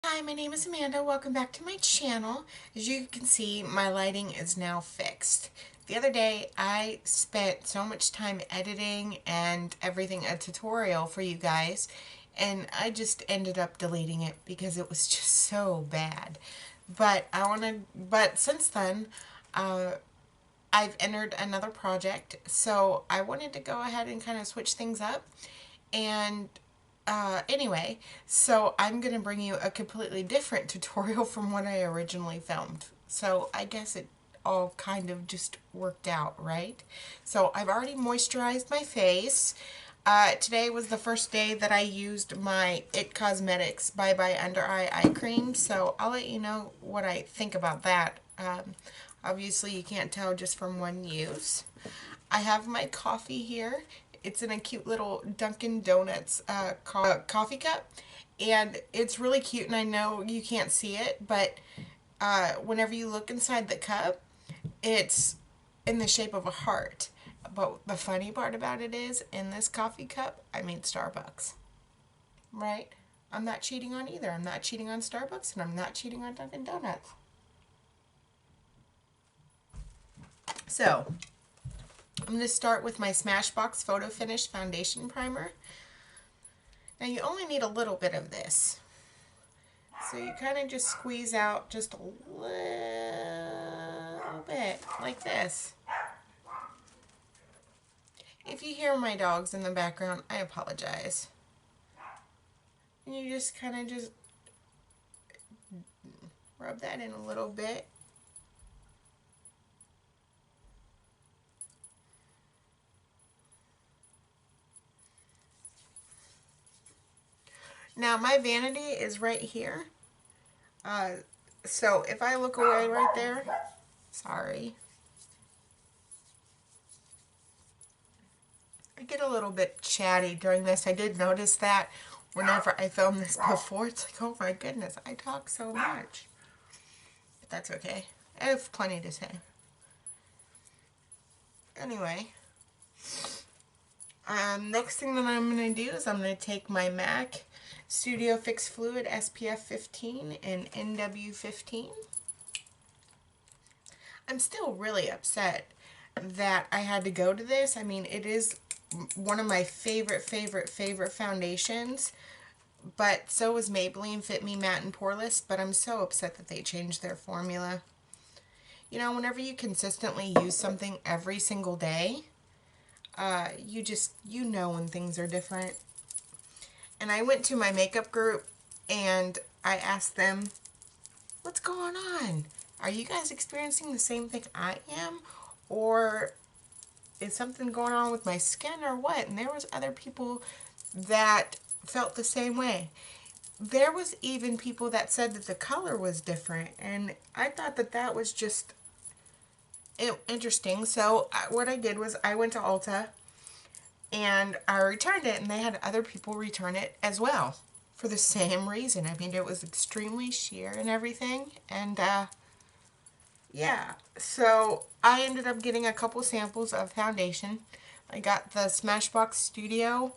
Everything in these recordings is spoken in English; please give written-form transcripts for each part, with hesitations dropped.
Hi, my name is Amanda. Welcome back to my channel. As you can see, my lighting is now fixed. The other day, I spent so much time editing and everything, a tutorial for you guys, and I just ended up deleting it because it was just so bad. But since then, uh, I've entered another project, so I wanted to go ahead and kind of switch things up. And anyway, so I'm going to bring you a completely different tutorial from what I originally filmed. So I guess it all kind of just worked out, right? So I've already moisturized my face. Today was the first day that I used my It Cosmetics Bye Bye Under Eye Cream, so I'll let you know what I think about that. Obviously, you can't tell just from one use. I have my coffee here. It's in a cute little Dunkin' Donuts coffee cup. And it's really cute, and I know you can't see it, but whenever you look inside the cup, it's in the shape of a heart. But the funny part about it is, in this coffee cup, I made Starbucks. Right? I'm not cheating on either. I'm not cheating on Starbucks, and I'm not cheating on Dunkin' Donuts. So, I'm going to start with my Smashbox Photo Finish Foundation Primer. Now you only need a little bit of this. So you kind of just squeeze out just a little bit, like this. If you hear my dogs in the background, I apologize. And you just kind of just rub that in a little bit. Now my vanity is right here. So if I look away right there, sorry. I get a little bit chatty during this. I did notice that whenever I film this before. It's like, oh my goodness, I talk so much. But that's okay. I have plenty to say. Anyway, next thing that I'm going to do is I'm going to take my MAC Studio Fix Fluid SPF 15 and NW 15. I'm still really upset that I had to go to this. I mean, it is one of my favorite foundations, but so is Maybelline Fit Me Matte and Poreless, but I'm so upset that they changed their formula. You know, whenever you consistently use something every single day, you know when things are different. And I went to my makeup group and I asked them, what's going on? Are you guys experiencing the same thing I am? Or is something going on with my skin or what? And there was other people that felt the same way. There was even people that said that the color was different, and I thought that that was just interesting. So what I did was I went to Ulta and I returned it, and they had other people return it as well for the same reason. I mean, it was extremely sheer and everything, and yeah. So I ended up getting a couple samples of foundation. I got the Smashbox Studio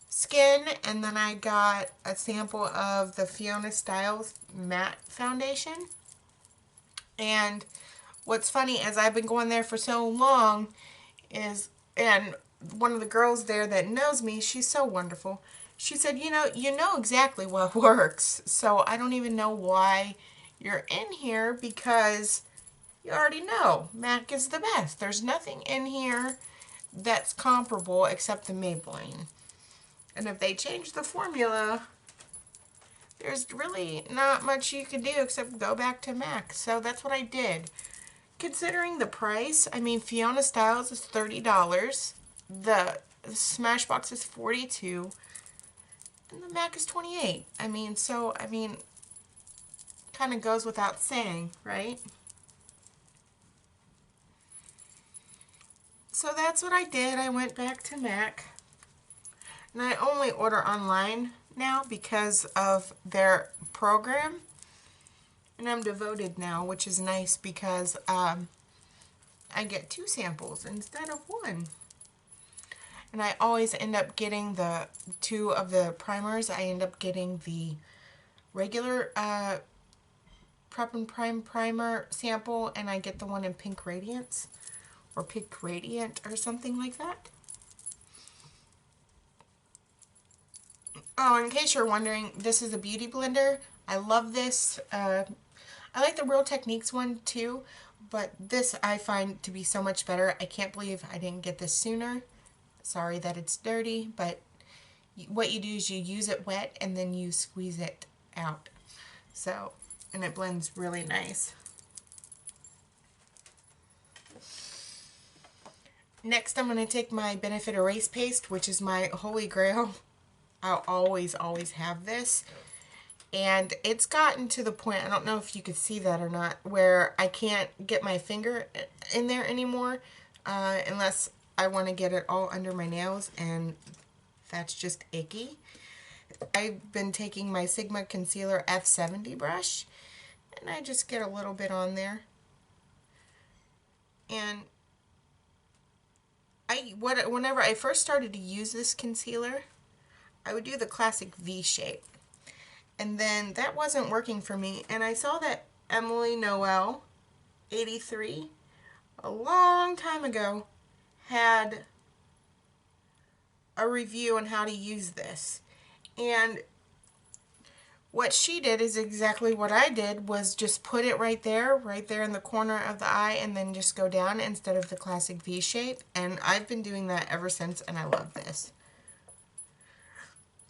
Skin, and then I got a sample of the Fiona Styles Matte Foundation. And what's funny is I've been going there for so long and one of the girls there that knows me, she's so wonderful. She said, you know exactly what works. So I don't even know why you're in here, because you already know MAC is the best. There's nothing in here that's comparable except the Maybelline. And if they change the formula, there's really not much you can do except go back to MAC. So that's what I did. Considering the price, I mean, Fiona Styles is $30. The Smashbox is $42. And the MAC is $28. I mean, kind of goes without saying, right? So that's what I did. I went back to MAC. And I only order online now because of their program. And I'm devoted now, which is nice because I get 2 samples instead of 1. And I always end up getting the 2 of the primers. I end up getting the regular Prep and Prime primer sample, and I get the one in Pink Radiance, or Pink Radiant, or something like that. Oh, in case you're wondering, this is a beauty blender. I love this. I like the Real Techniques one too, but this I find to be so much better. I can't believe I didn't get this sooner. Sorry that it's dirty, but what you do is you use it wet and then you squeeze it out. So, and it blends really nice. Next, I'm going to take my Benefit Erase Paste, which is my holy grail. I'll always have this. And it's gotten to the point, I don't know if you could see that or not, where I can't get my finger in there anymore unless I want to get it all under my nails, and that's just icky. I've been taking my Sigma Concealer F70 brush, and I just get a little bit on there. And whenever I first started to use this concealer, I would do the classic V shape. And then that wasn't working for me, and I saw that Emily Noel 83 a long time ago had a review on how to use this. And what she did is exactly what I did, was just put it right there in the corner of the eye, and then just go down instead of the classic V shape. And I've been doing that ever since, and I love this.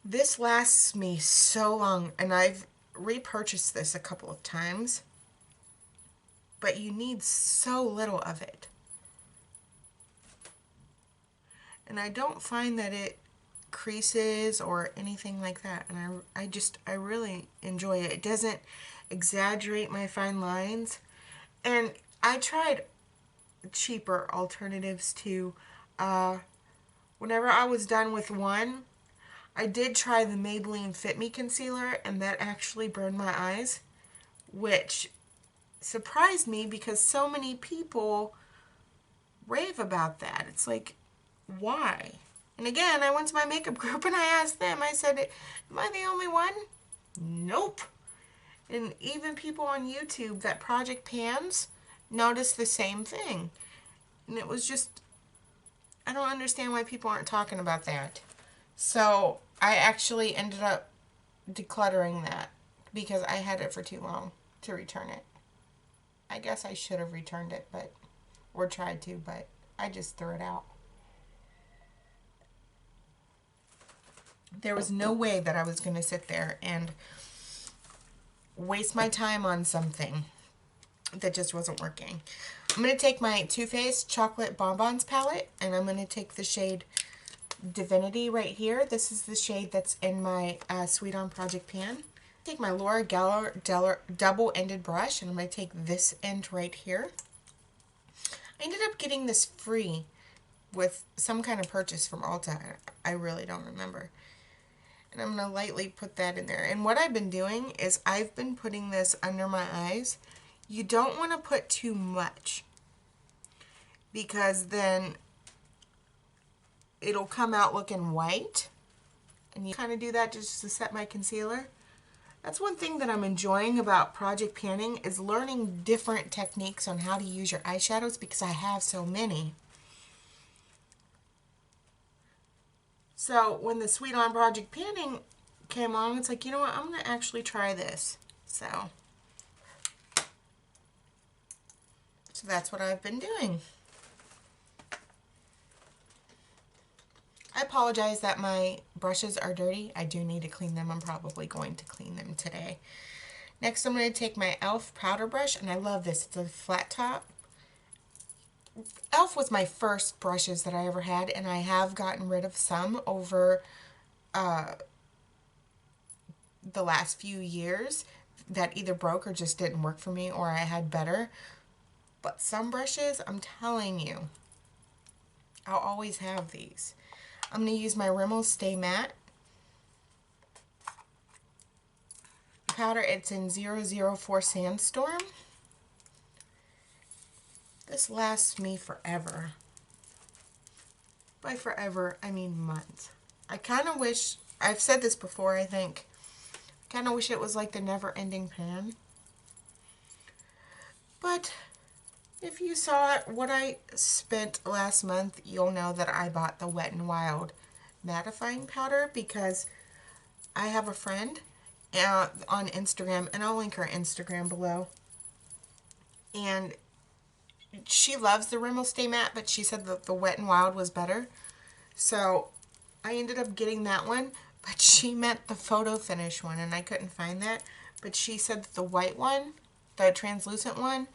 This lasts me so long, and I've repurchased this a couple of times, but you need so little of it. And I don't find that it creases or anything like that, and I really enjoy it. It doesn't exaggerate my fine lines, and I tried cheaper alternatives too. Whenever I was done with one, I did try the Maybelline Fit Me concealer, and that actually burned my eyes, which surprised me because so many people rave about that. It's like, why? And again, I went to my makeup group and I asked them, I said, am I the only one? Nope. And even people on YouTube that Project Pans noticed the same thing. And it was just, I don't understand why people aren't talking about that. So I actually ended up decluttering that because I had it for too long to return it. I guess I should have returned it, or tried to, but I just threw it out. There was no way that I was going to sit there and waste my time on something that just wasn't working. I'm going to take my Too Faced Chocolate Bonbons palette, and I'm going to take the shade Divinity right here. This is the shade that's in my Sweet On Project Pan. Take my Laura Geller double-ended brush, and I'm going to take this end right here. I ended up getting this free with some kind of purchase from Ulta. I really don't remember. And I'm going to lightly put that in there. And what I've been doing is I've been putting this under my eyes. You don't want to put too much, because then it'll come out looking white. And you kind of do that just to set my concealer. That's one thing that I'm enjoying about project panning, is learning different techniques on how to use your eyeshadows, because I have so many. So when the Sweet On Project Panning came along, it's like, you know what, I'm going to actually try this. So that's what I've been doing. I apologize that my brushes are dirty. I do need to clean them. I'm probably going to clean them today. Next, I'm going to take my e.l.f. powder brush, and I love this. It's a flat top. e.l.f. was my first brushes that I ever had, and I have gotten rid of some over the last few years that either broke or just didn't work for me, or I had better. But some brushes, I'm telling you, I'll always have these. I'm going to use my Rimmel Stay Matte powder. It's in 004 Sandstorm. This lasts me forever. By forever, I mean months. I kind of wish, I've said this before, I think, Kind of wish it was like the never-ending pan. But if you saw what I spent last month, you'll know that I bought the Wet n Wild mattifying powder because I have a friend on Instagram, and I'll link her Instagram below. And she loves the Rimmel Stay Matte, but she said that the Wet n Wild was better. So I ended up getting that one, but she meant the photo finish one, and I couldn't find that. But she said that the white one, the translucent one,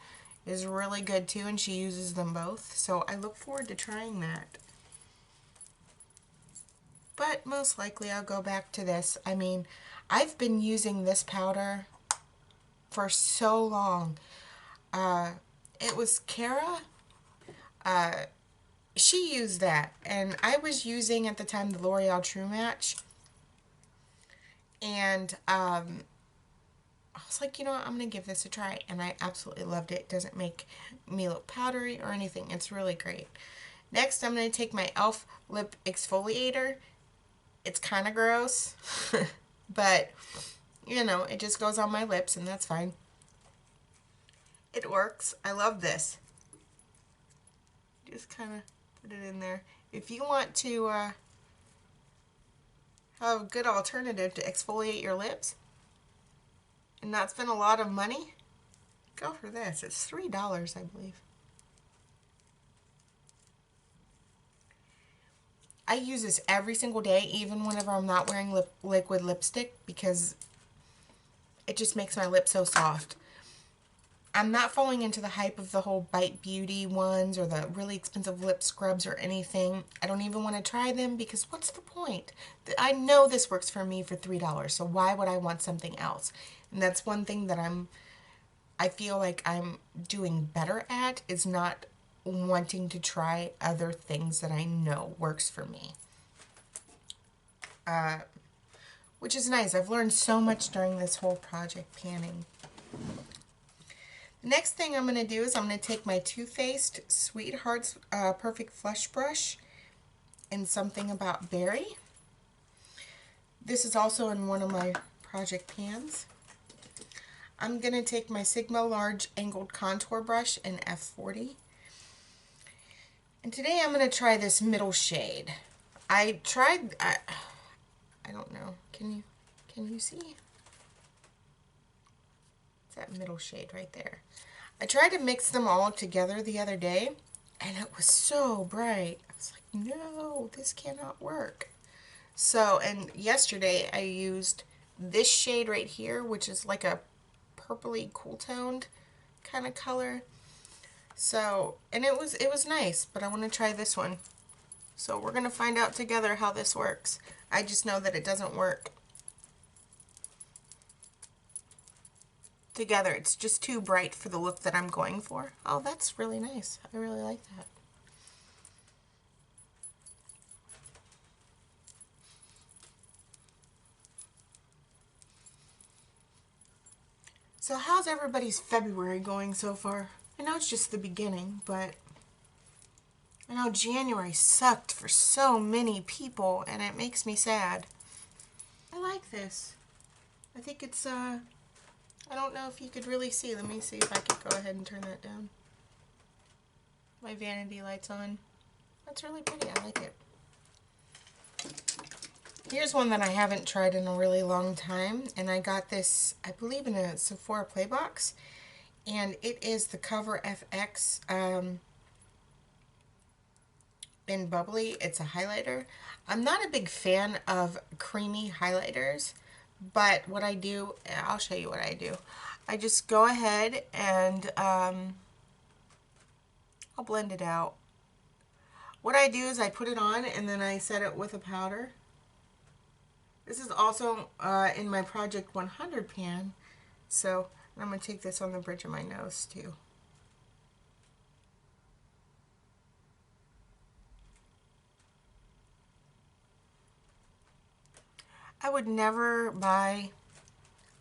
is really good too, and she uses them both. So I look forward to trying that. But most likely I'll go back to this. I mean, I've been using this powder for so long. It was Kara. She used that, and I was using at the time the L'Oreal True Match. And I was like, you know what, I'm going to give this a try. And I absolutely loved it. It doesn't make me look powdery or anything. It's really great. Next, I'm going to take my e.l.f. lip exfoliator. It's kind of gross, but, you know, it just goes on my lips, and that's fine. It works. I love this. Just kind of put it in there. If you want to have a good alternative to exfoliate your lips and not spend a lot of money, go for this. It's $3, I believe. I use this every single day, even whenever I'm not wearing liquid lipstick, because it just makes my lips so soft. I'm not falling into the hype of the whole Bite Beauty ones or the really expensive lip scrubs or anything. I don't even want to try them because what's the point? I know this works for me for $3, so why would I want something else? And that's one thing that I feel like I'm doing better at, is not wanting to try other things that I know works for me. Which is nice. I've learned so much during this whole project panning. Next thing I'm going to do is I'm going to take my Too Faced Sweethearts Perfect Flush Brush in Something About Berry. This is also in one of my project pans. I'm going to take my Sigma Large Angled Contour Brush in F40. And today I'm going to try this middle shade. I don't know. Can you see? It's that middle shade right there. I tried to mix them all together the other day, and it was so bright. I was like, no, this cannot work. So, and yesterday I used this shade right here, which is like a purpley cool toned kind of color. So, and it was nice, but I want to try this one. So we're going to find out together how this works. I just know that it doesn't work together. It's just too bright for the look that I'm going for. Oh, that's really nice. I really like that. So how's everybody's February going so far? I know it's just the beginning, but I know January sucked for so many people, and it makes me sad. I like this. I think it's, I don't know if you could really see. Let me see if I could go ahead and turn that down. My vanity light's on. That's really pretty. I like it. Here's one that I haven't tried in a really long time, and I got this, I believe, in a Sephora Play box, and it is the Cover FX in Bubbly. It's a highlighter. I'm not a big fan of creamy highlighters, but what I do, I'll show you what I do. I just go ahead and I'll blend it out. What I do is I put it on and then I set it with a powder. This is also in my Project 100 pan, so I'm going to take this on the bridge of my nose too. I would never buy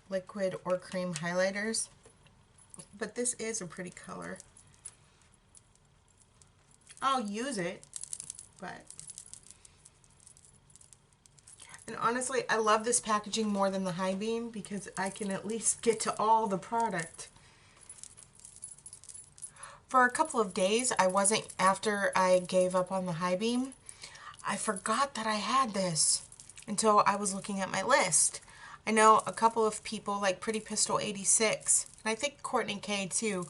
liquid or cream highlighters, but this is a pretty color. I'll use it, but And honestly, I love this packaging more than the high beam because I can at least get to all the product. For a couple of days, after I gave up on the high beam, I forgot that I had this until I was looking at my list. I know a couple of people like Pretty Pistol 86, and I think Courtney K too,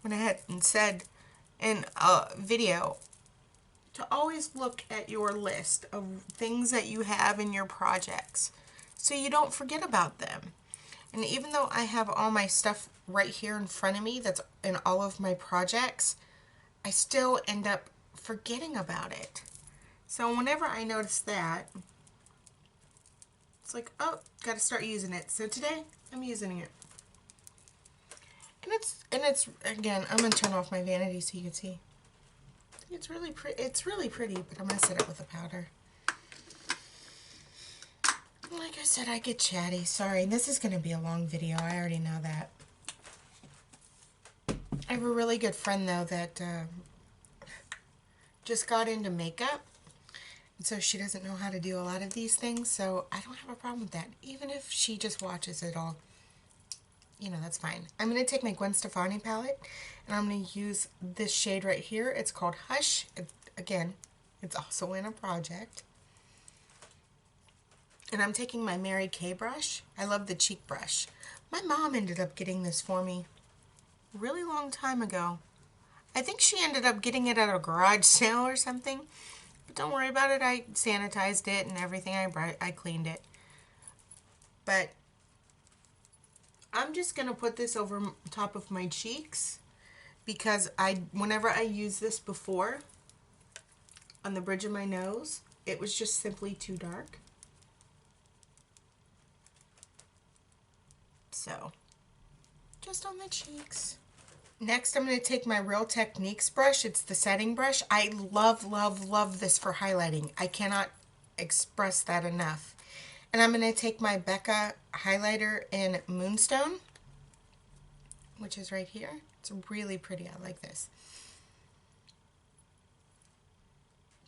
went ahead and said in a video to always look at your list of things that you have in your projects so you don't forget about them. And even though I have all my stuff right here in front of me that's in all of my projects, I still end up forgetting about it. So whenever I notice that, it's like, oh, got to start using it. So today I'm using it. And it's again, I'm going to turn off my vanity so you can see. It's really pretty. It's really pretty, but I'm going to set it with a powder. Like I said, I get chatty. Sorry, this is going to be a long video. I already know that. I have a really good friend, though, that just got into makeup. And so she doesn't know how to do a lot of these things, so I don't have a problem with that. Even if she just watches it all, you know, that's fine. I'm going to take my Gwen Stefani palette, and I'm going to use this shade right here. It's called Hush. Again, it's also in a project. And I'm taking my Mary Kay brush. I love the cheek brush. My mom ended up getting this for me a really long time ago. I think she ended up getting it at a garage sale or something. But don't worry about it. I sanitized it and everything. I cleaned it. But I'm just going to put this over top of my cheeks because whenever I used this before on the bridge of my nose, it was just simply too dark. So, just on the cheeks. Next, I'm going to take my Real Techniques brush. It's the setting brush. I love, love, love this for highlighting. I cannot express that enough. And I'm going to take my Becca highlighter in Moonstone, which is right here. It's really pretty. I like this.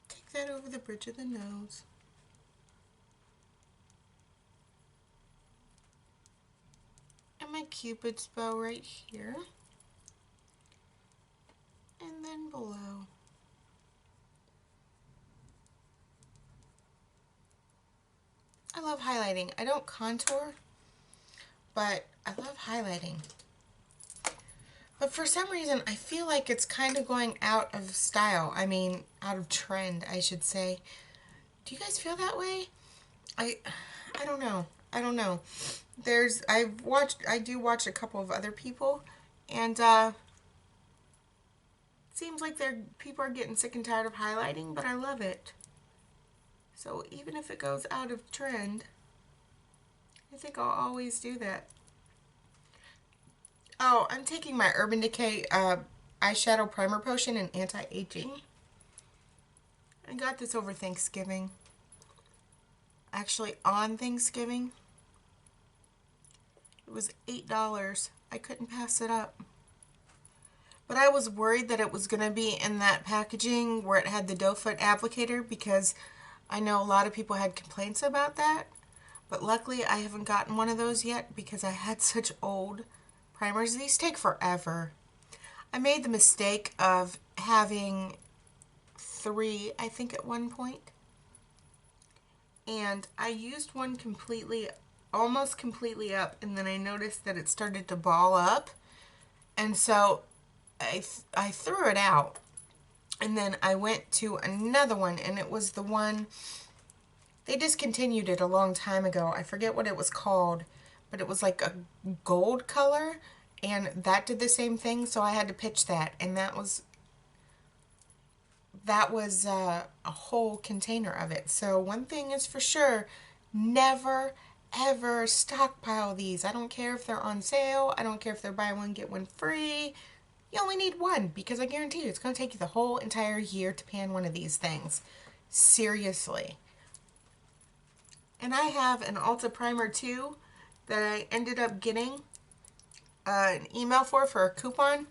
Take that over the bridge of the nose. And my Cupid's bow right here. And then below. I love highlighting. I don't contour, but I love highlighting. But for some reason, I feel like it's kind of going out of style. I mean, out of trend, I should say. Do you guys feel that way? I don't know. I don't know. I do watch a couple of other people, and seems like people are getting sick and tired of highlighting, but I love it. So even if it goes out of trend, I think I'll always do that. Oh, I'm taking my Urban Decay eyeshadow primer potion in anti-aging. I got this over Thanksgiving. Actually, on Thanksgiving. It was $8. I couldn't pass it up. But I was worried that it was going to be in that packaging where it had the doe foot applicator because I know a lot of people had complaints about that. But luckily I haven't gotten one of those yet because I had such old primers. These take forever. I made the mistake of having 3, I think, at one point. And I used one almost completely up, and then I noticed that it started to ball up. And so I threw it out. And then I went to another one, and it was the one, they discontinued it a long time ago. I forget what it was called, but it was like a gold color, and that did the same thing, so I had to pitch that, and that was a whole container of it. So one thing is for sure, never ever stockpile these. I don't care if they're on sale. I don't care if they're buy one get one free. You only need one because I guarantee you it's going to take you the whole entire year to pan one of these things. Seriously. And I have an Ulta primer too that I ended up getting an email for a coupon.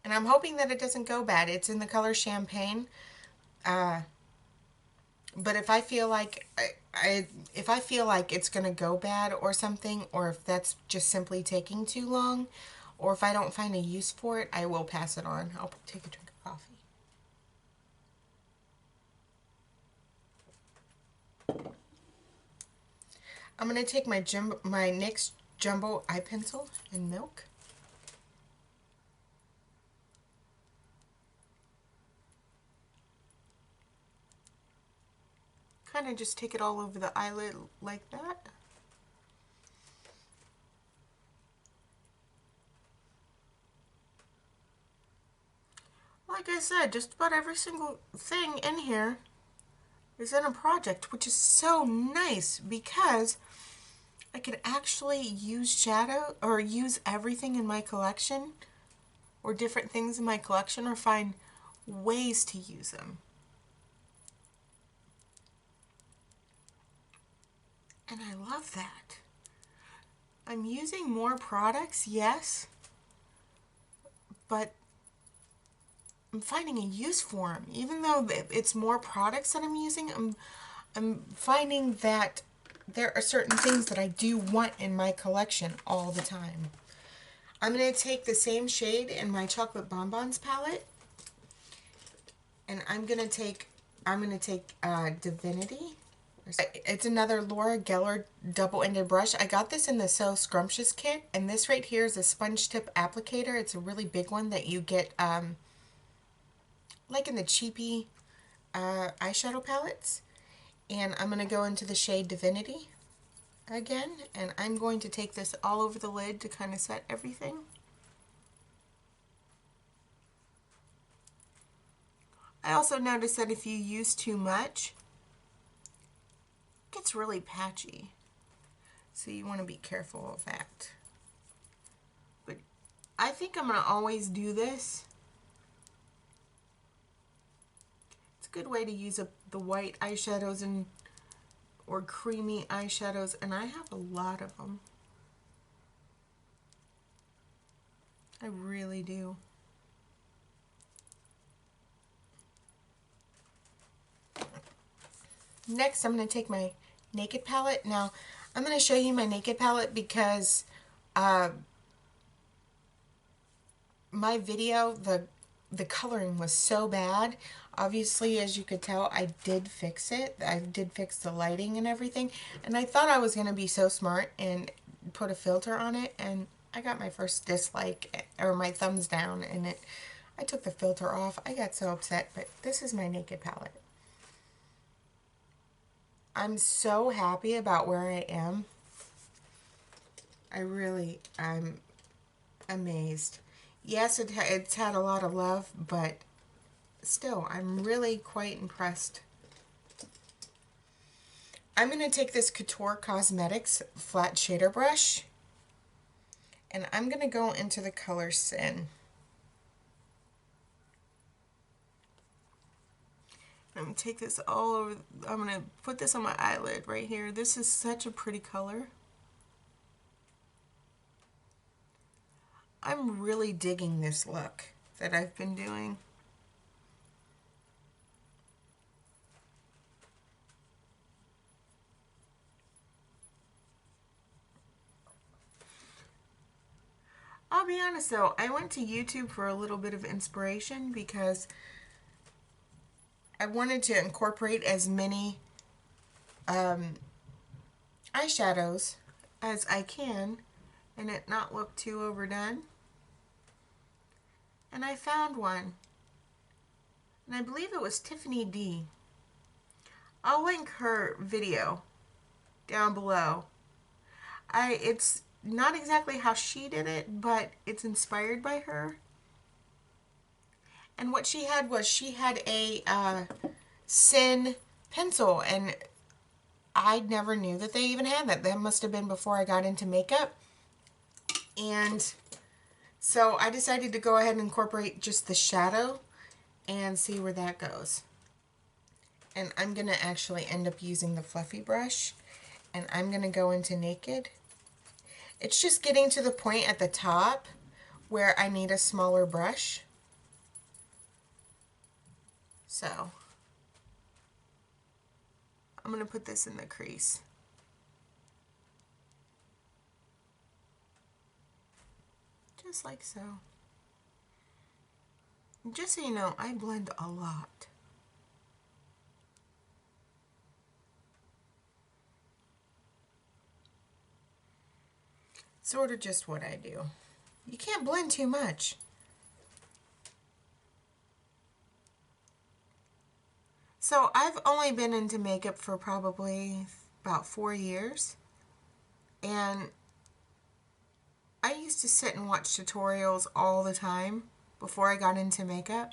And I'm hoping that it doesn't go bad. It's in the color Champagne. But if I feel like if I feel like it's gonna go bad or something, or if that's just simply taking too long, or if I don't find a use for it, I will pass it on. I'll take a drink of coffee. I'm gonna take my NYX Jumbo eye pencil in milk. Kind of just take it all over the eyelid like that. Like I said, just about every single thing in here is in a project, which is so nice because I could actually use shadow or use everything in my collection or different things in my collection or find ways to use them. And I love that. I'm using more products, yes, but I'm finding a use for them. Even though it's more products that I'm using, I'm finding that there are certain things that I do want in my collection all the time. I'm going to take the same shade in my Chocolate Bonbons palette, and I'm going to take Divinity. It's another Laura Geller double-ended brush. I got this in the So Scrumptious kit, and this right here is a sponge tip applicator. It's a really big one that you get like in the cheapy eyeshadow palettes. And I'm going to go into the shade Divinity again, and I'm going to take this all over the lid to kind of set everything. I also noticed that if you use too much, it gets really patchy. So you want to be careful of that. But I think I'm going to always do this. It's a good way to use up the white eyeshadows and or creamy eyeshadows, and I have a lot of them. I really do. Next, I'm going to take my Naked palette. Now, I'm going to show you my Naked palette because my video, the coloring was so bad. Obviously, as you could tell, I did fix it. I did fix the lighting and everything. And I thought I was going to be so smart and put a filter on it. And I got my first dislike, or my thumbs down, and I took the filter off. I got so upset, but this is my Naked palette. I'm so happy about where I am. I'm amazed. Yes, it's had a lot of love, but still, I'm really quite impressed. I'm going to take this Couture Cosmetics flat shader brush, and I'm going to go into the color Sin. I'm going to take this all over, I'm going to put this on my eyelid right here. This is such a pretty color. I'm really digging this look that I've been doing. I'll be honest though, I went to YouTube for a little bit of inspiration because I wanted to incorporate as many eyeshadows as I can and it not look too overdone. And I found one, and I believe it was Tiffany D. I'll link her video down below. It's not exactly how she did it, but it's inspired by her. And what she had was she had a Sin pencil, and I never knew that they even had that. That must have been before I got into makeup. And so I decided to go ahead and incorporate just the shadow and see where that goes. And I'm going to actually end up using the fluffy brush, and I'm going to go into Naked. It's just getting to the point at the top where I need a smaller brush. So I'm going to put this in the crease. Just like so. Just so you know, I blend a lot. Sort of just what I do. You can't blend too much. So I've only been into makeup for probably about 4 years. And I used to sit and watch tutorials all the time before I got into makeup.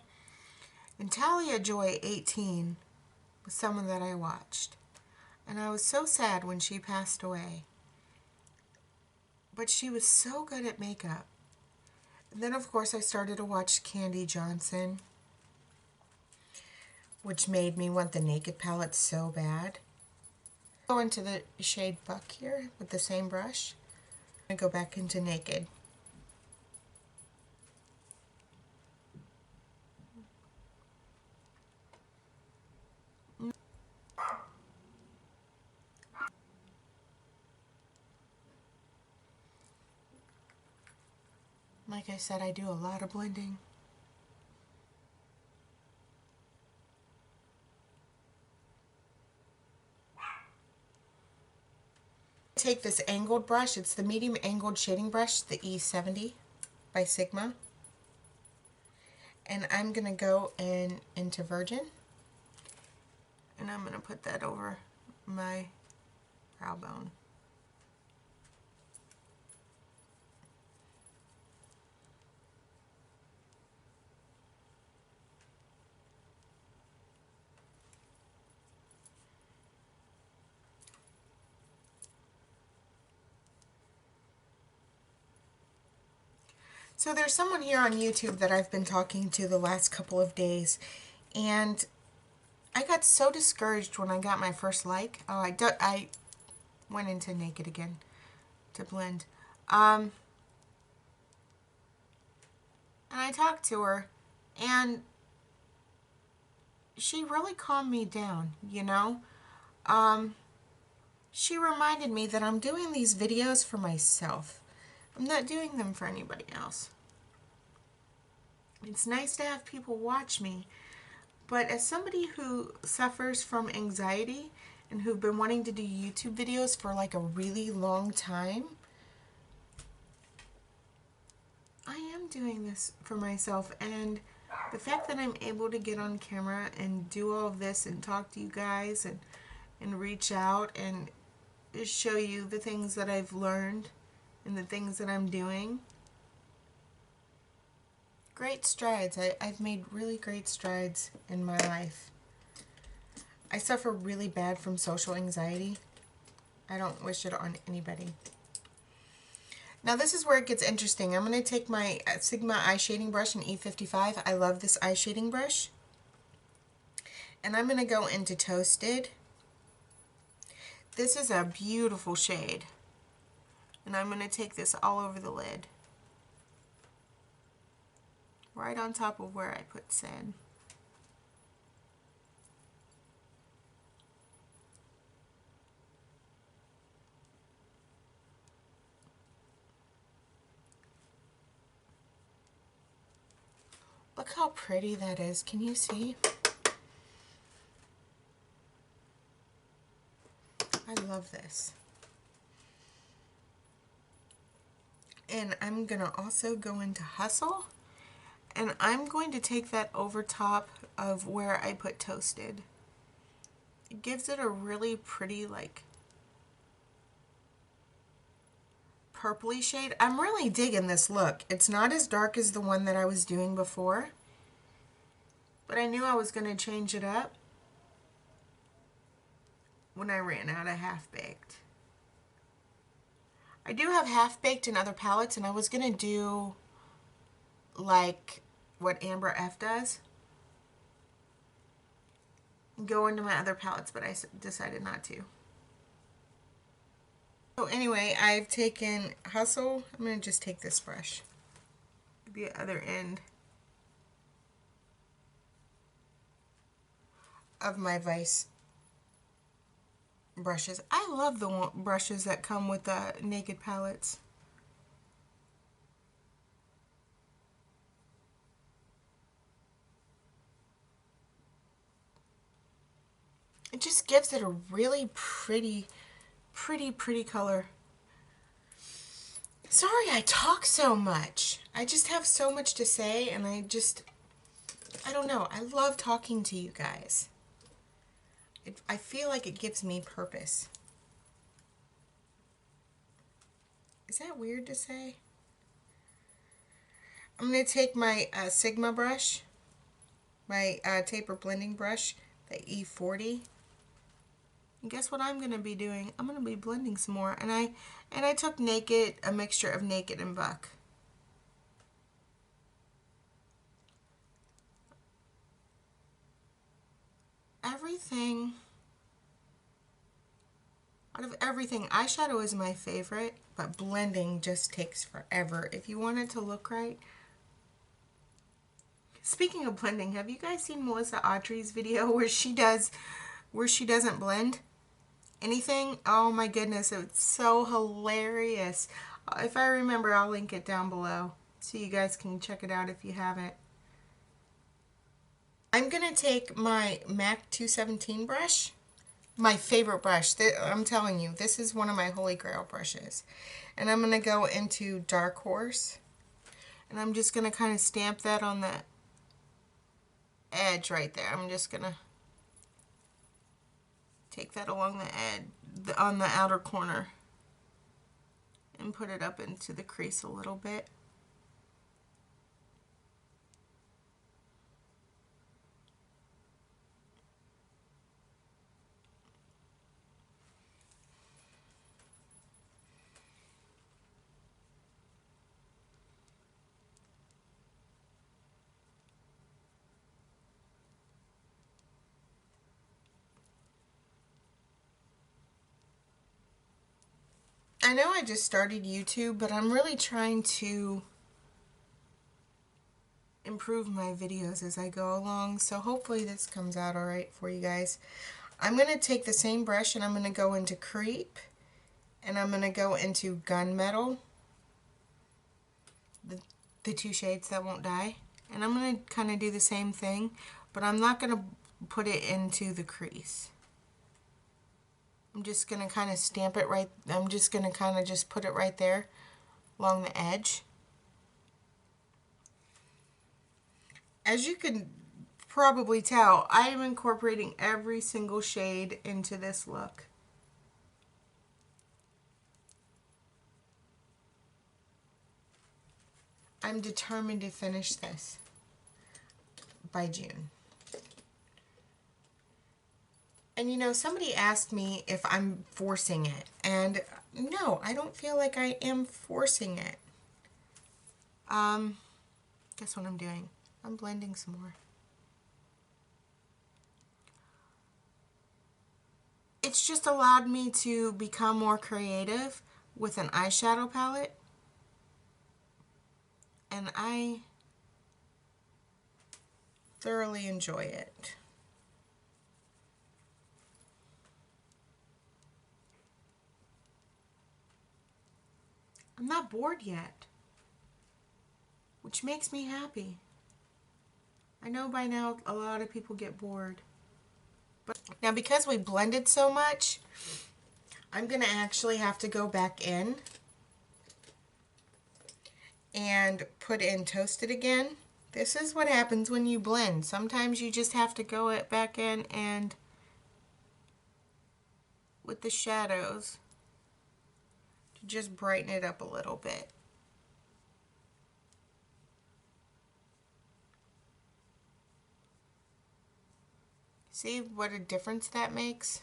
And Talia Joy 18 was someone that I watched. And I was so sad when she passed away. But she was so good at makeup. And then of course I started to watch Candy Johnson, which made me want the Naked palette so bad. Go into the shade Buck here with the same brush. I'm going to go back into Naked. Like I said, I do a lot of blending. Take this angled brush. It's the medium angled shading brush, the E70 by Sigma. And I'm going to go into Virgin. And I'm going to put that over my brow bone. So there's someone here on YouTube that I've been talking to the last couple of days, and I got so discouraged when I got my first like. Oh, I went into Naked again to blend. And I talked to her, and she really calmed me down, you know. She reminded me that I'm doing these videos for myself. I'm not doing them for anybody else. It's nice to have people watch me, but as somebody who suffers from anxiety and who've been wanting to do YouTube videos for like a really long time, I am doing this for myself. And the fact that I'm able to get on camera and do all of this and talk to you guys and reach out and show you the things that I've learned and the things that I'm doing. Great strides. I've made really great strides in my life. I suffer really bad from social anxiety. I don't wish it on anybody. Now this is where it gets interesting. I'm going to take my Sigma eye shading brush in E55. I love this eye shading brush. And I'm going to go into Toasted. This is a beautiful shade. And I'm going to take this all over the lid. Right on top of where I put Sin. Look how pretty that is. Can you see? I love this. And I'm going to also go into Hustle. And I'm going to take that over top of where I put Toasted. It gives it a really pretty, like, purpley shade. I'm really digging this look. It's not as dark as the one that I was doing before, but I knew I was going to change it up when I ran out of Half Baked. I do have Half Baked in other palettes, and I was going to do like what Amber F does, go into my other palettes, but I decided not to. So anyway, I've taken Hustle. I'm going to just take this brush, the other end of my Vice brushes. I love the brushes that come with the Naked palettes. It just gives it a really pretty color. Sorry I talk so much. I just have so much to say, and I don't know. I love talking to you guys. I feel like it gives me purpose. Is that weird to say? I'm going to take my Sigma brush, my taper blending brush, the E40. And guess what I'm going to be doing? I'm going to be blending some more. And I took Naked, a mixture of Naked and Buck. Out of everything, eyeshadow is my favorite, but blending just takes forever. If you want it to look right. Speaking of blending, have you guys seen Melissa Autry's video where she doesn't blend anything? Oh my goodness, it's so hilarious. If I remember, I'll link it down below so you guys can check it out if you haven't. I'm going to take my MAC 217 brush, my favorite brush. I'm telling you, this is one of my holy grail brushes. And I'm going to go into Dark Horse. And I'm just going to kind of stamp that on the edge right there. I'm just going to take that along the edge, on the outer corner, and put it up into the crease a little bit. I know I just started YouTube, but I'm really trying to improve my videos as I go along, so hopefully this comes out alright for you guys. I'm going to take the same brush and I'm going to go into Creep, and I'm going to go into Gunmetal, the two shades that won't die, and I'm going to kind of do the same thing, but I'm not going to put it into the crease. I'm just going to kind of stamp it right, I'm just going to kind of just put it right there along the edge. As you can probably tell, I am incorporating every single shade into this look. I'm determined to finish this by June. And you know, somebody asked me if I'm forcing it, and no, I don't feel like I am forcing it. Guess what I'm doing? I'm blending some more. It's just allowed me to become more creative with an eyeshadow palette, and I thoroughly enjoy it. I'm not bored yet, which makes me happy. I know by now a lot of people get bored. But now because we blended so much, I'm going to actually have to go back in and put in Toasted again. This is what happens when you blend. Sometimes you just have to go back in and with the shadows to just brighten it up a little bit. See what a difference that makes?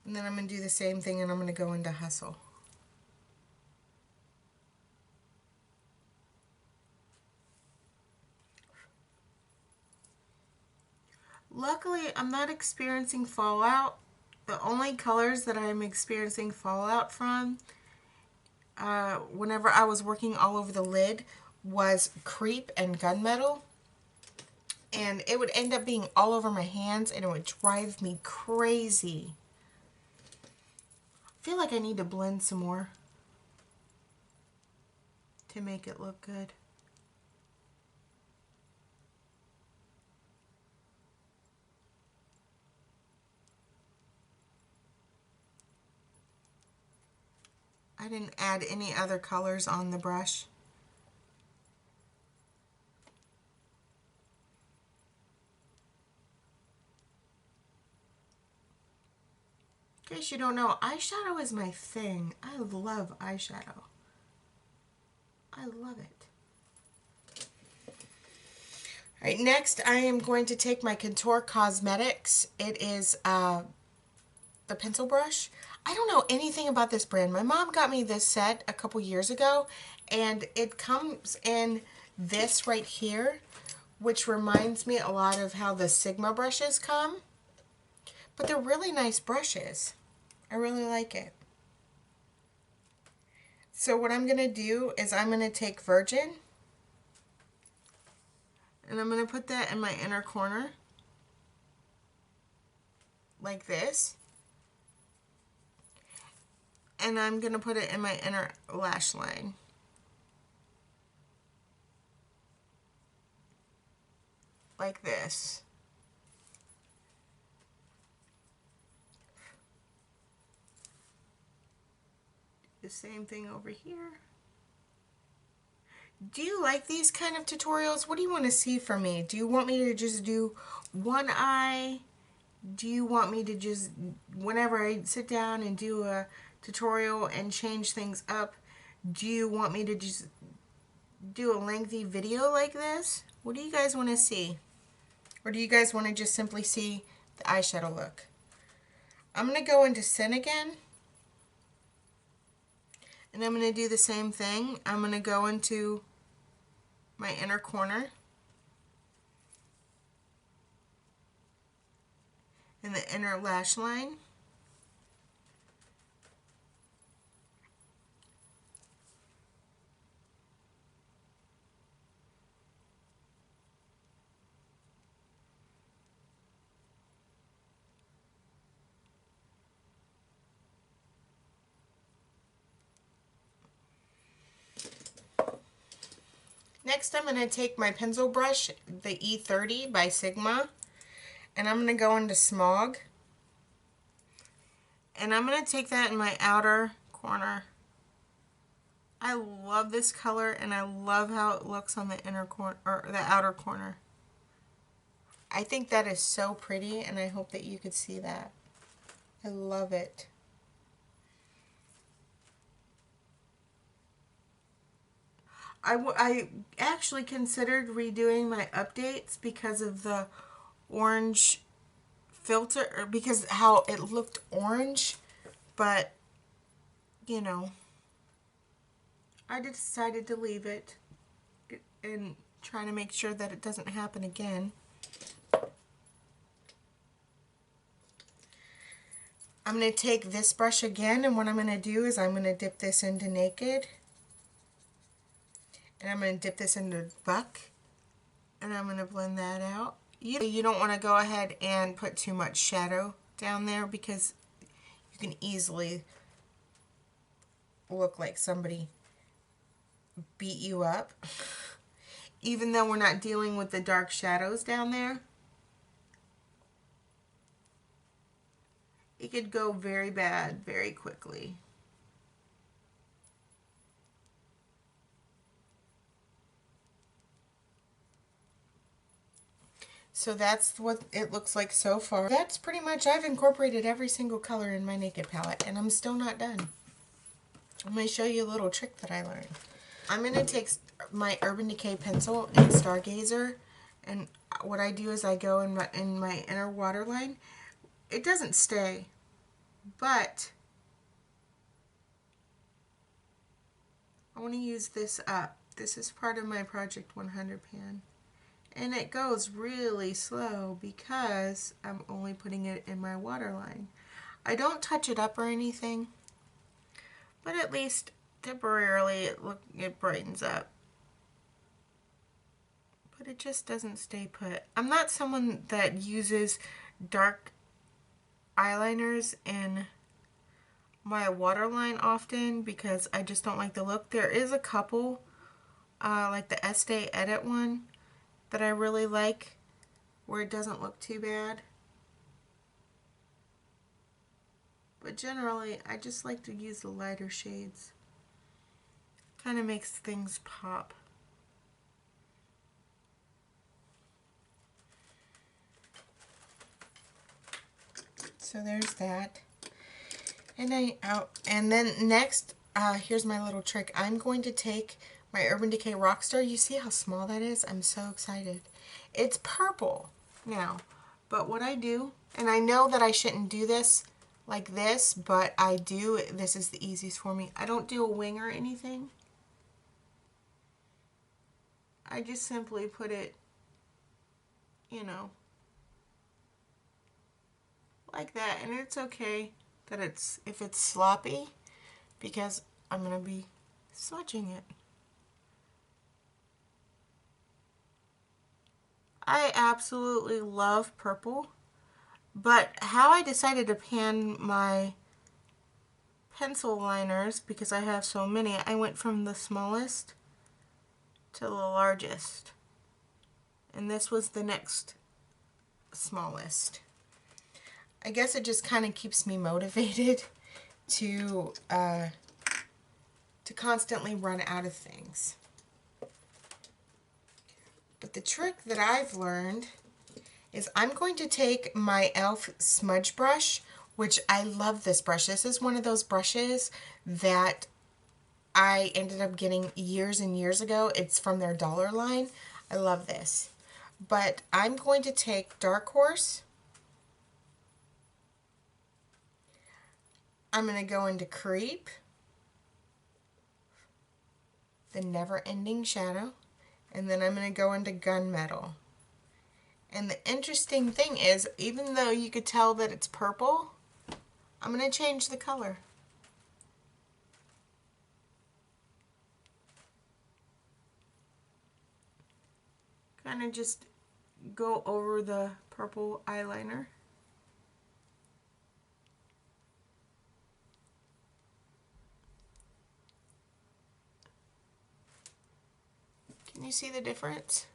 And then I'm going to do the same thing, and I'm going to go into Hustle. Luckily, I'm not experiencing fallout. The only colors that I'm experiencing fallout from whenever I was working all over the lid was Creep and Gunmetal. and it would end up being all over my hands and it would drive me crazy. I feel like I need to blend some more to make it look good. I didn't add any other colors on the brush. In case you don't know, eyeshadow is my thing. I love eyeshadow. I love it. All right, next I am going to take my Contour Cosmetics. It is the pencil brush. I don't know anything about this brand. My mom got me this set a couple years ago, and it comes in this right here, which reminds me a lot of how the Sigma brushes come. But they're really nice brushes. I really like it. So what I'm going to do is I'm going to take Virgin, and I'm going to put that in my inner corner, like this. And I'm going to put it in my inner lash line. Like this. The same thing over here. Do you like these kind of tutorials? What do you want to see from me? Do you want me to just do one eye? Do you want me to just, whenever I sit down and do a tutorial and change things up, do you want me to just do a lengthy video like this? What do you guys want to see? Or do you guys want to just simply see the eyeshadow look? I'm going to go into Sin again. And I'm going to do the same thing. I'm going to go into my inner corner. In the inner lash line. Next, I'm going to take my pencil brush, the E30 by Sigma, and I'm going to go into Smog. And I'm going to take that in my outer corner. I love this color, and I love how it looks on the inner corner, or the outer corner. I think that is so pretty, and I hope that you could see that. I love it. I actually considered redoing my updates because of the orange filter, or because how it looked orange, but you know, I decided to leave it and try to make sure that it doesn't happen again. I'm going to take this brush again, and what I'm going to do is I'm going to dip this into Naked. And I'm going to dip this into Buck, and I'm going to blend that out. You don't want to go ahead and put too much shadow down there because you can easily look like somebody beat you up. Even though we're not dealing with the dark shadows down there, it could go very bad very quickly. So that's what it looks like so far. That's pretty much, I've incorporated every single color in my Naked palette, and I'm still not done. I'm going to show you a little trick that I learned. I'm going to take my Urban Decay pencil and Stargazer, and what I do is I go in my inner waterline. It doesn't stay, but I want to use this up. This is part of my Project 100 pan. And it goes really slow because I'm only putting it in my waterline. I don't touch it up or anything, but at least temporarily it brightens up. but it just doesn't stay put. I'm not someone that uses dark eyeliners in my waterline often because I just don't like the look. There is a couple, like the Estee Edit one, that I really like where it doesn't look too bad. But generally, I just like to use the lighter shades. Kind of makes things pop. So there's that. And then next, here's my little trick. I'm going to take my Urban Decay Rockstar. You see how small that is? I'm so excited. It's purple now, but what I do, and I know that I shouldn't do this like this, but I do. This is the easiest for me. I don't do a wing or anything. I just simply put it, you know, like that, and it's okay that if it's sloppy because I'm going to be swatching it. I absolutely love purple, but how I decided to pan my pencil liners, because I have so many, I went from the smallest to the largest, and this was the next smallest. I guess it just kind of keeps me motivated to constantly run out of things. But the trick that I've learned is I'm going to take my e.l.f. smudge brush, which I love this brush. This is one of those brushes that I ended up getting years and years ago. It's from their dollar line. I love this. But I'm going to take Dark Horse. I'm going to go into Creep, the Never Ending Shadow, and then I'm going to go into Gunmetal. And the interesting thing is, even though you could tell that it's purple, I'm going to change the color. Kind of just go over the purple eyeliner. Can you see the difference?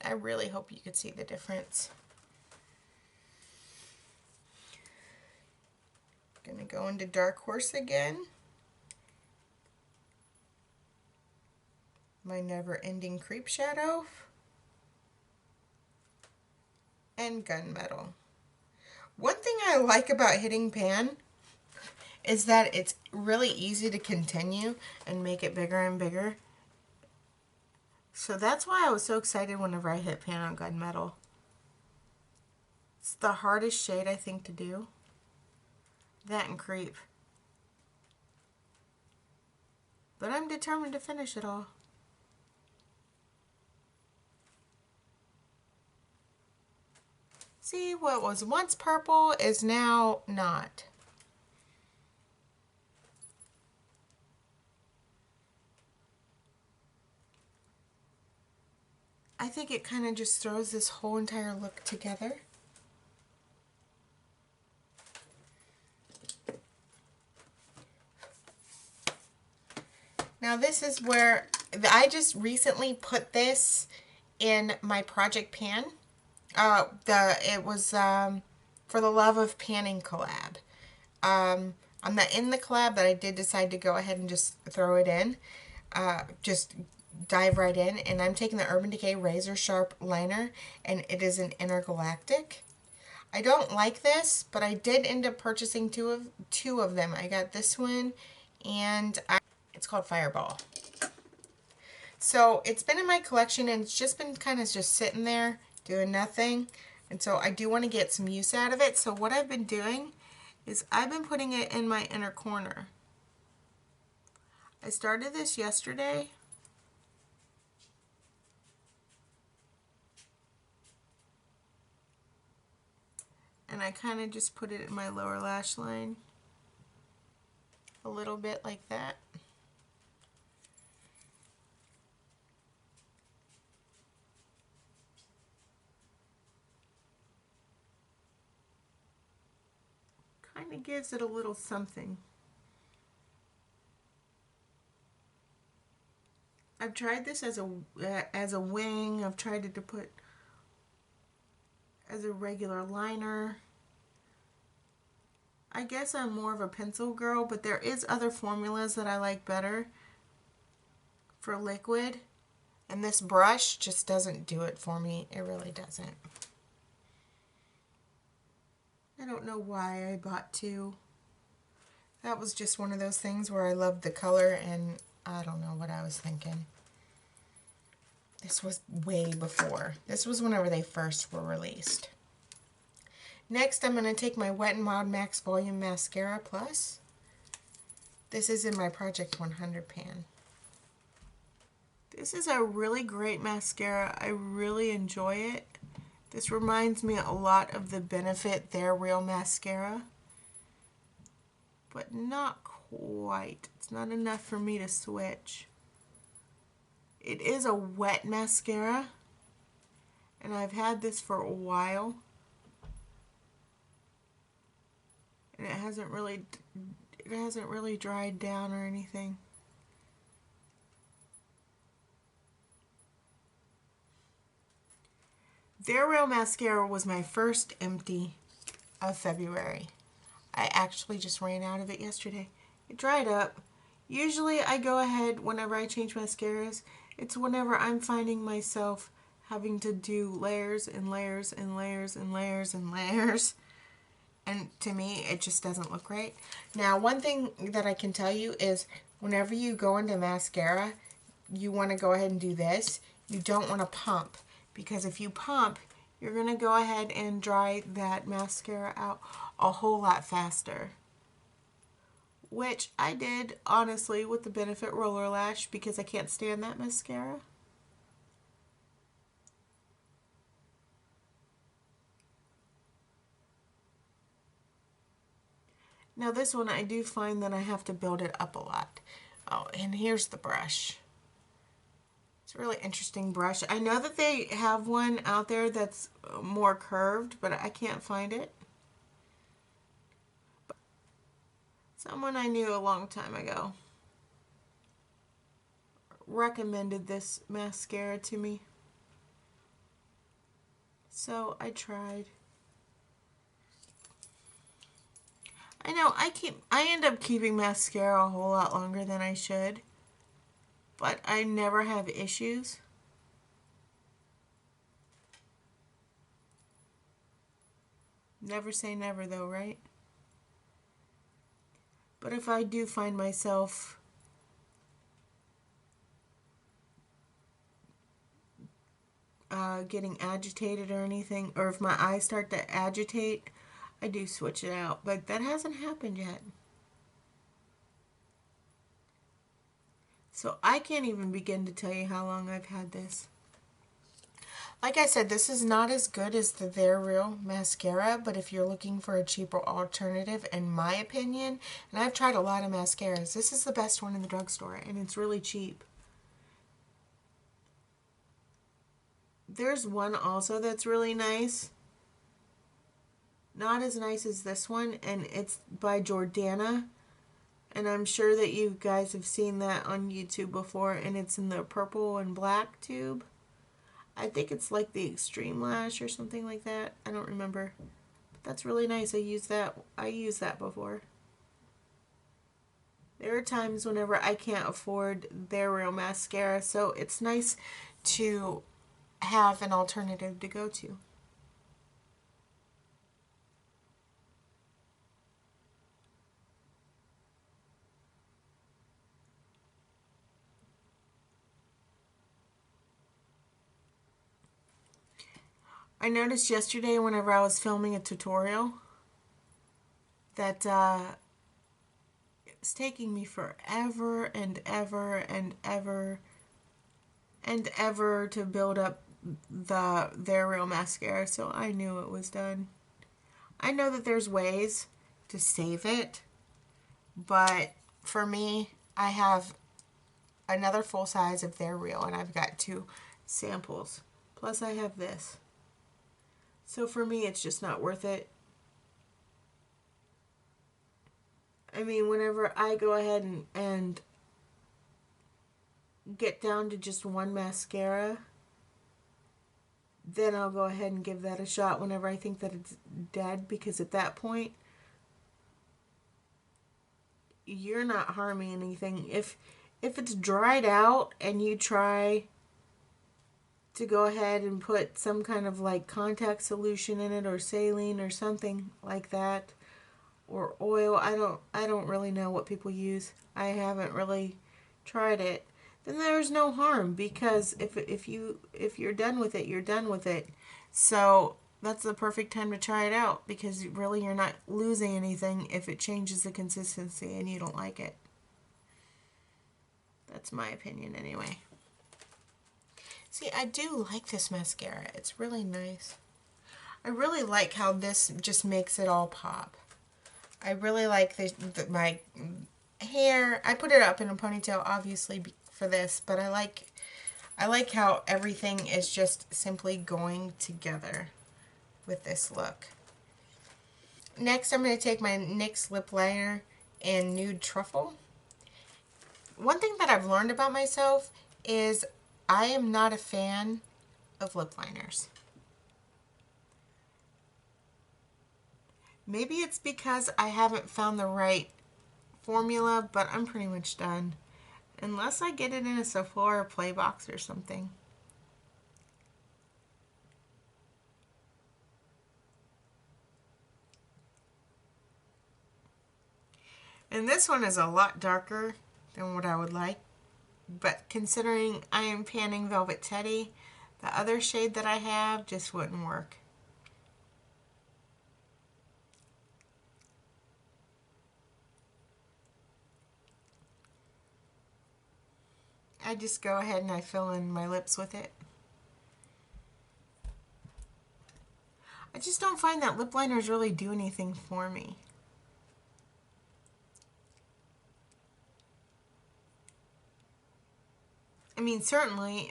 I really hope you could see the difference. Gonna go into Dark Horse again. My Never Ending Creep Shadow. And Gunmetal. One thing I like about hitting pan is that it's really easy to continue and make it bigger and bigger. So that's why I was so excited whenever I hit pan on Gunmetal. It's the hardest shade, I think, to do. That and Creep. But I'm determined to finish it all. See, what was once purple is now not. I think it kind of just throws this whole entire look together. Now this is where I just recently put this in my project pan. It was For the Love of Panning collab. I'm not in the collab, but I did decide to go ahead and just throw it in. Just dive right in, and I'm taking the Urban Decay Razor Sharp Liner, and it is an Intergalactic. I don't like this, but I did end up purchasing two of them. I got this one, and it's called Fireball. So it's been in my collection, and it's just been kind of just sitting there doing nothing. And so I do want to get some use out of it. So what I've been doing is I've been putting it in my inner corner. I started this yesterday. And I kind of just put it in my lower lash line. A little bit like that. kind of gives it a little something. I've tried this as a wing. I've tried it to put as a regular liner. I guess I'm more of a pencil girl, but there is other formulas that I like better for liquid. And this brush just doesn't do it for me. It really doesn't. I don't know why I bought two. That was just one of those things where I loved the color and I don't know what I was thinking. This was way before. This was whenever they first were released. Next, I'm going to take my Wet n Wild Max Volume Mascara Plus. This is in my Project 100 pan. This is a really great mascara. I really enjoy it. This reminds me a lot of the Benefit They're Real mascara, but not quite. It's not enough for me to switch. It is a wet mascara, and I've had this for a while, and it hasn't really dried down or anything. Their Real mascara was my first empty of February. I actually just ran out of it yesterday. It dried up. Usually I go ahead whenever I change mascaras. It's whenever I'm finding myself having to do layers and layers and layers and layers and layers. And to me, it just doesn't look right. Now, one thing that I can tell you is whenever you go into mascara, you want to go ahead and do this. You don't want to pump, because if you pump, you're going to go ahead and dry that mascara out a whole lot faster. Which I did, honestly, with the Benefit Roller Lash, because I can't stand that mascara. Now this one, I do find that I have to build it up a lot. Oh, and here's the brush. It's a really interesting brush. I know that they have one out there that's more curved, but I can't find it. Someone I knew a long time ago recommended this mascara to me, so I tried. I know I end up keeping mascara a whole lot longer than I should, but I never have issues. Never say never though, right? But if I do find myself getting agitated or anything, or if my eyes start to agitate, I do switch it out. But that hasn't happened yet. So I can't even begin to tell you how long I've had this. Like I said, this is not as good as the They're Real mascara, but if you're looking for a cheaper alternative, in my opinion, and I've tried a lot of mascaras, this is the best one in the drugstore, and it's really cheap. There's one also that's really nice. Not as nice as this one, and it's by Jordana. And I'm sure that you guys have seen that on YouTube before, and it's in the purple and black tube. I think it's like the Extreme Lash or something like that. I don't remember. But that's really nice. I used that before. There are times whenever I can't afford Their Real mascara, so it's nice to have an alternative to go to. I noticed yesterday whenever I was filming a tutorial that it's taking me forever and ever and ever and ever to build up Their Real mascara, so I knew it was done. I know that there's ways to save it, but for me, I have another full size of Their Real, and I've got 2 samples. Plus I have this. So for me, it's just not worth it. I mean, whenever I go ahead and get down to just one mascara, then I'll go ahead and give that a shot whenever I think that it's dead, because at that point, you're not harming anything. If it's dried out and you try to go ahead and put some kind of like contact solution in it, or saline or something like that, or oil, I don't really know what people use. I haven't really tried it. Then there's no harm, because if you're done with it, you're done with it. So that's the perfect time to try it out, because really you're not losing anything if it changes the consistency and you don't like it. That's my opinion anyway. See, I do like this mascara. It's really nice. I really like how this just makes it all pop. I really like my hair. I put it up in a ponytail, obviously, for this, but I like how everything is just simply going together with this look. Next, I'm going to take my NYX lip liner in Nude Truffle. One thing that I've learned about myself is I am not a fan of lip liners. Maybe it's because I haven't found the right formula, but I'm pretty much done. Unless I get it in a Sephora play box or something. And this one is a lot darker than what I would like. But considering I am panning Velvet Teddy, the other shade that I have just wouldn't work. I just go ahead and I fill in my lips with it. I just don't find that lip liners really do anything for me. I mean, certainly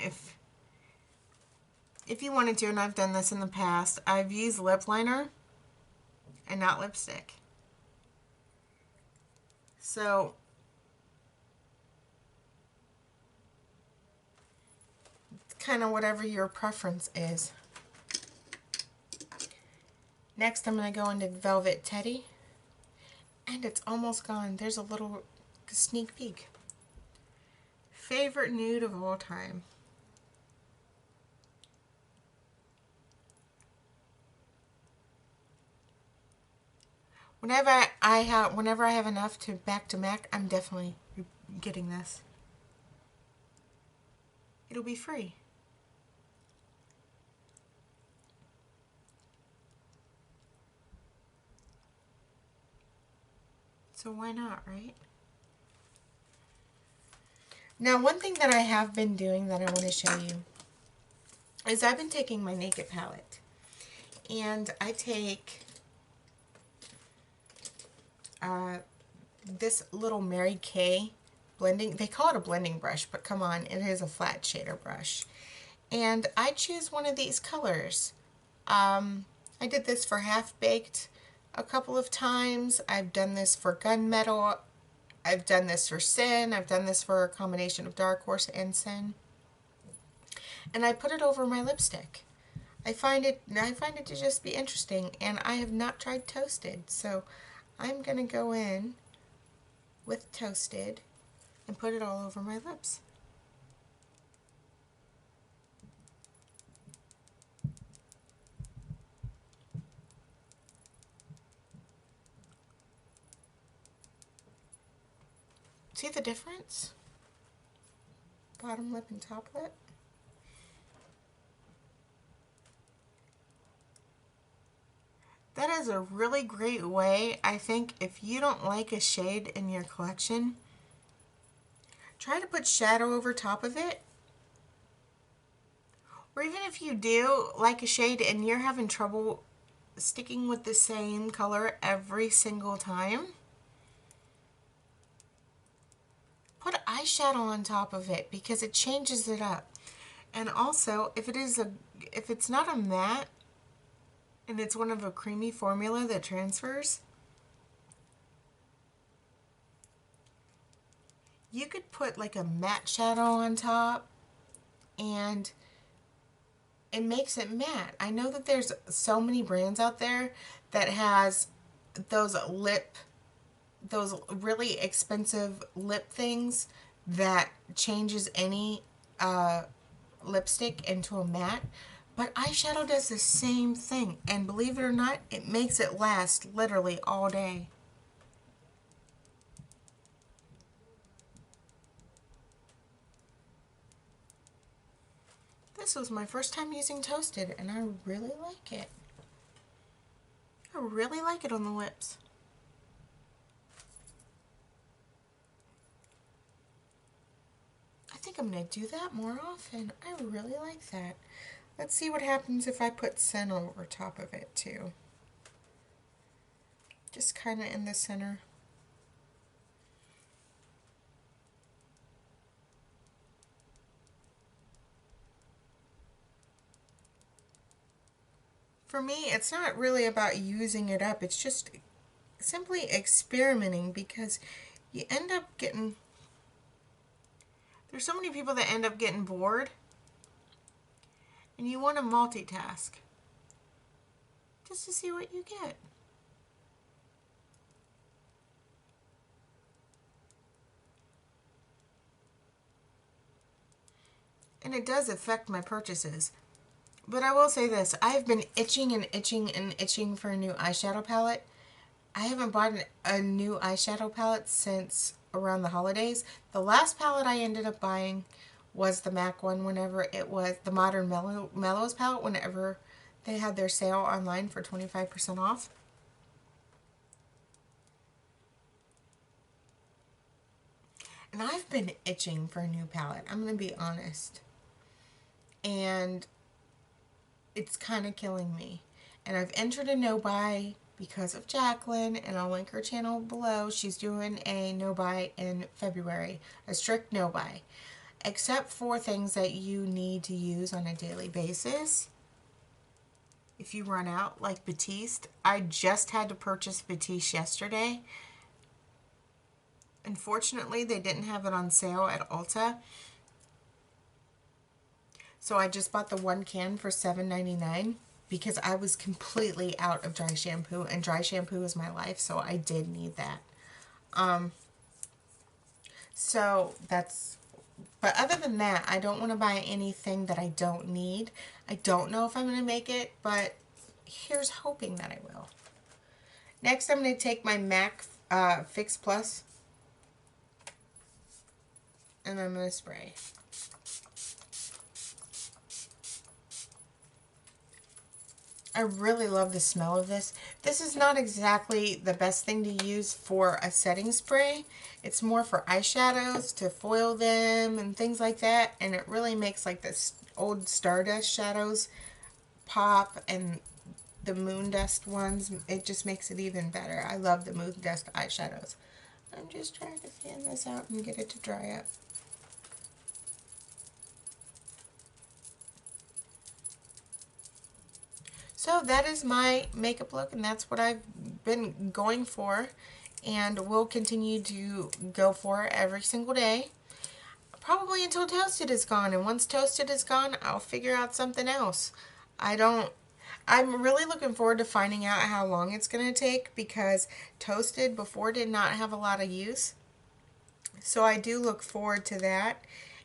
if you wanted to, and I've done this in the past, I've used lip liner and not lipstick. So it's kind of whatever your preference is. Next, I'm going to go into Velvet Teddy, and it's almost gone. There's a little sneak peek. Favorite nude of all time. Whenever I have enough to back to MAC, I'm definitely getting this. It'll be free. So why not, right? Now, one thing that I have been doing that I want to show you is I've been taking my Naked palette, and I take this little Mary Kay blending, they call it a blending brush, but come on, it is a flat shader brush. And I choose one of these colors. I did this for Half Baked a couple of times. I've done this for Gunmetal. I've done this for Sin. I've done this for a combination of Dark Horse and Sin. And I put it over my lipstick. I find it to just be interesting, and I have not tried Toasted, so I'm going to go in with Toasted and put it all over my lips. See the difference? Bottom lip and top lip. That is a really great way, I think, if you don't like a shade in your collection, try to put shadow over top of it. Or even if you do like a shade and you're having trouble sticking with the same color every single time, put eyeshadow on top of it, because it changes it up. And also, if it's not a matte and it's one of a creamy formula that transfers, you could put like a matte shadow on top and it makes it matte. I know that there's so many brands out there that has those those really expensive lip things that changes any lipstick into a matte. But eyeshadow does the same thing. And believe it or not, it makes it last literally all day. This was my first time using Toasted, and I really like it. I really like it on the lips. I think I'm going to do that more often. I really like that. Let's see what happens if I put Senna over top of it too. Just kind of in the center. For me, it's not really about using it up. It's just simply experimenting because you end up getting... There's so many people that end up getting bored and you want to multitask just to see what you get. And it does affect my purchases. But I will say this, I've been itching and itching and itching for a new eyeshadow palette. I haven't bought a new eyeshadow palette since around the holidays. The last palette I ended up buying was the MAC one whenever it was the Modern Mellows palette, whenever they had their sale online for 25% off. And I've been itching for a new palette, I'm going to be honest. And it's kind of killing me. And I've entered a no-buy because of Jacqueline, and I'll link her channel below. She's doing a no-buy in February, a strict no-buy, except for things that you need to use on a daily basis. If you run out, like Batiste, I just had to purchase Batiste yesterday. Unfortunately, they didn't have it on sale at Ulta. So I just bought the one can for $7.99 because I was completely out of dry shampoo, and dry shampoo is my life, so I did need that. So that's, but other than that, I don't want to buy anything that I don't need. I don't know if I'm going to make it, but here's hoping that I will. Next, I'm going to take my MAC Fix Plus, and I'm going to spray. I really love the smell of this. This is not exactly the best thing to use for a setting spray. It's more for eyeshadows, to foil them and things like that. And it really makes like this old Stardust shadows pop, and the Moon Dust ones, it just makes it even better. I love the Moon Dust eyeshadows. I'm just trying to fan this out and get it to dry up. So that is my makeup look, and that's what I've been going for, and will continue to go for every single day, probably until Toasted is gone. And once Toasted is gone, I'll figure out something else. I'm really looking forward to finding out how long it's going to take, because Toasted before did not have a lot of use. So I do look forward to that.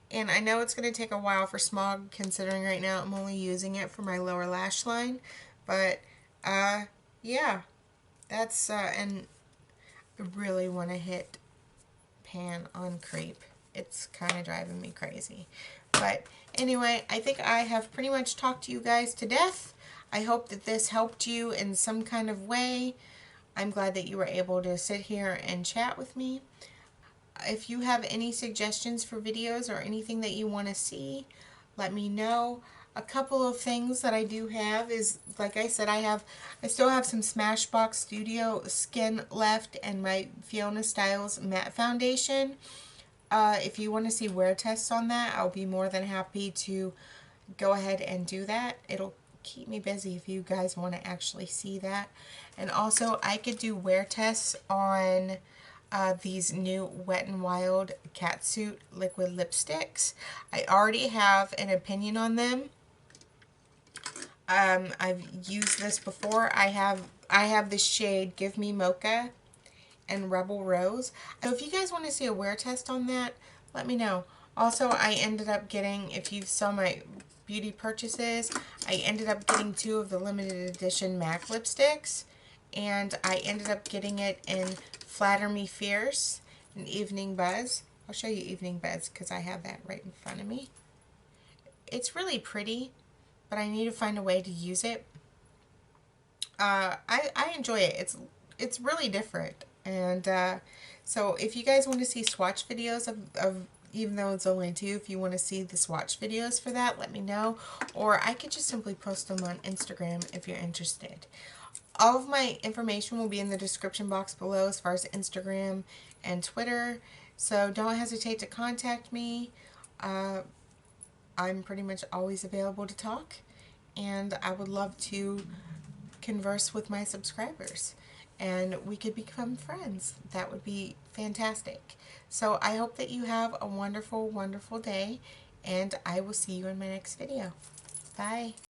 And I know it's going to take a while for Smog, considering right now I'm only using it for my lower lash line. But, yeah, that's, and I really want to hit pan on Creep. It's kind of driving me crazy. But anyway, I think I have pretty much talked to you guys to death. I hope that this helped you in some kind of way. I'm glad that you were able to sit here and chat with me. If you have any suggestions for videos or anything that you want to see, let me know. A couple of things that I do have is, like I said, I still have some Smashbox Studio Skin left, and my Fiona Styles matte foundation. If you want to see wear tests on that, I'll be more than happy to go ahead and do that. It'll keep me busy if you guys want to actually see that. And also, I could do wear tests on these new Wet n Wild Catsuit liquid lipsticks. I already have an opinion on them. I've used this before. I have the shade Give Me Mocha and Rebel Rose. So if you guys want to see a wear test on that, let me know. Also, I ended up getting, if you saw my beauty purchases, I ended up getting 2 of the limited edition MAC lipsticks. And I ended up getting it in Flatter Me Fierce and Evening Buzz. I'll show you Evening Buzz because I have that right in front of me. It's really pretty, but I need to find a way to use it. I enjoy it. It's really different. And so if you guys want to see swatch videos of, even though it's only 2, if you want to see the swatch videos for that, let me know. Or I could just simply post them on Instagram if you're interested. All of my information will be in the description box below as far as Instagram and Twitter. So don't hesitate to contact me. I'm pretty much always available to talk. And I would love to converse with my subscribers and we could become friends. That would be fantastic. So I hope that you have a wonderful, wonderful day, and I will see you in my next video. Bye.